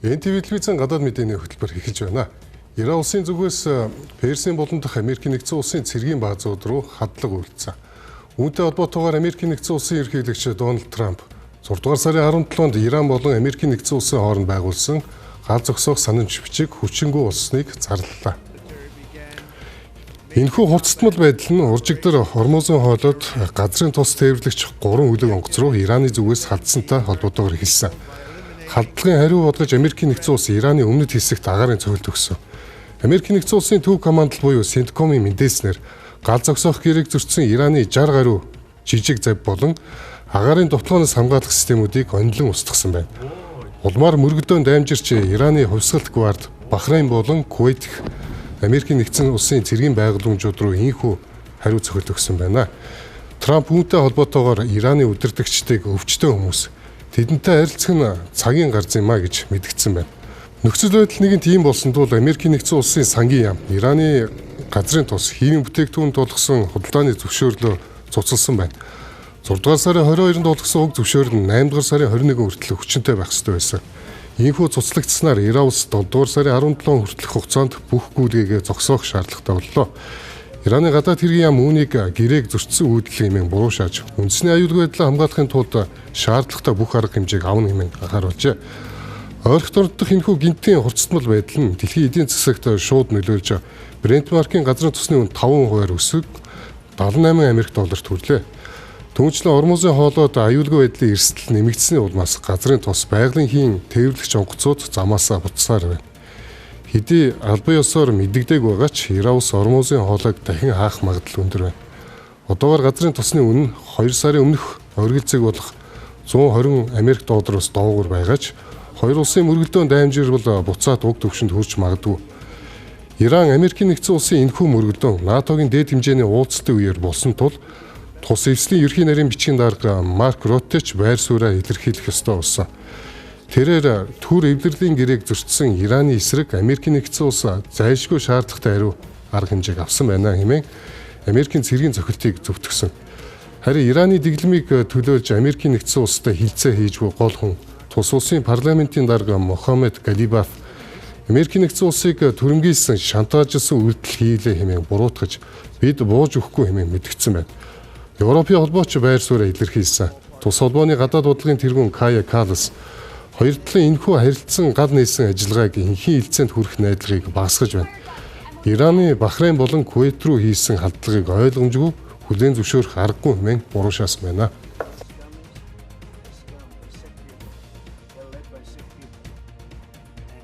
НТВ телевизэн гадаад мэдээний хөтөлбөр эхэлж байна. Иран улсын зүгээс Персийн болон дахь Америкийн нэгдсэн улсын цэргийн баазууд руу хадлага үйлдсэн. Үүнтэй холбоотойгоор Америкийн нэгдсэн улсын ерөнхийлөгч Дональд Трамп 6 дугаар сарын 17-нд Иран болон Америкийн нэгдсэн улсын хооронд байгуулсан гал зогсоох санамж бичиг хүчингүй болсныг зарлалаа. Энэхүү хурцтмал байдал нь уржигдэр Хормузын хоолойд газрын тус тээвэрлэгч 3 үлэг онгоц руу Ираны зүгээс халдсантай холбоотойгоор эхэлсэн. Халдлагын хариу бодгож Америкийн нэгдсэн улс Ираны өмнөд хэсэгт агаарын цогцолт өгсөн. Америкийн нэгдсэн улсын төв командл буюу Сенткомын мэдээснээр гал зогсоох гэрээг зөрчсөн Ираны 60 гаруй жижиг завь болон агаарын довтлооноос хамгаалах системүүдийг онилон устгасан байна. Улмаар мөргөдөөн даймжирч Ираны хувьсгалт гвард, Бахрейн болон Кувейт Америкийн нэгдсэн улсын цэргийн байгууламжууд руу ийхүү хариу цогцолт өгсөн байна. Трамп үүнтэй холбоотойгоор Ираны удирдагчдыг өвчтөн хүмүүс тэдэнтэй харилцах нь цагийн гарц юмаа гэж мэдгдсэн байна. Нөхцөл байдал нэг нь тийм болсон тул Америкийн нэгдсэн улсын сангийн яам Ираны газрын тус хиймийн бүтээгдэхүүн тулгсан худалдааны зөвшөөрлөө цуцалсан байна. 6 дугаар сарын 22-нд тулгсан уг зөвшөөрөл нь 8 дугаар сарын 21 хүртэл хүчинтэй байх ёстой байсан. Ийхүү цуцлагдсанаар Иран улс 7 дугаар сарын 17 хүртэлх хугацаанд бүх гүйлгээгээ зогсоох шаардлагатай боллоо. Ираны гадаад хэргийн яам үүнийг гэрээг зөрчсөн үйлдэл хэмээн буруу шааж, үндэсний аюулгүй байдлаа хамгаалахын тулд шаардлагатай бүх арга хэмжээг авна хэмээн анхааруулжээ. Ойрхон орнд дахь энэхүү гинтийн хурцтмал байдал нь дэлхийн эдийн засагт шууд нөлөөлж, Брент маркийн газрын тусны үн 5% өсөж 78 Америк долларт хүрлээ. Түүнчлэн Хормузын хоолойд аюулгүй байдлын эрсдэл нэмэгдсэний улмаас газрын тус байгалийн хийн тээвэрлэгч онгоцууд замаасаа буцсаар байна. Хэдий албан ёсоор мэдэгдэг байгаа ч Иран улс Хормузын хоолойг дахин хаах магадлал өндөр байна. Одоогоор газрын тусны үн 2 сарын өмнөх оргилцэг болох 120 Америк доллароос доогуур байгаа ч хоёр улсын мөргөлдөөн даймжирвал буцаад уг түвшинд хүрч магадгүй. Иран Америкийн нэгдсэн улсын энэхүү мөргөлдөөн НАТОгийн дээд хэмжээний уулзалтын үеэр болсон тул тус эвслийн ерхий нарийн бичгийн дарга Марк Ротеч байр сууриа илэрхийлэх ёстой болсон. Тэрээр түр эвлэрлийн гэрээг зөрчсөн Ираны эсрэг Америкийн нэгдсэн улс зайлшгүй шаардлагатай хариу арга хэмжээг авсан байна хэмээн Америкийн цэргийн зохилтыг зөвтгсөн. Харин Ираны дэглэмийг төлөөлж Америкийн нэгдсэн улстай хилцээ хийж буй гол хүн тус улсын парламентын дарга Мохаммед Галибаф Америкийн нэгдсэн улсыг түрэмгийлсэн шантажлсан үйлдэл хийлээ хэмээн буруутгаж бид бууж өгөхгүй хэмээн мэдгдсэн байна. Европын холбооч байр сууриа илэрхийлсэн. Тус холбооны гадаад бодлогын тэргүүн Кая Каллас хоёр талын энэхүү харилцан гал нээсэн ажиллагааг энхийн хилцээнд хүрэх найдварыг багасгаж байна. Ираны Бахрейн болон Кувейт руу хийсэн халдлагыг ойлгомжгүй хүлээн зөвшөөрөх аргагүй хэмээн буруу шаасан байна.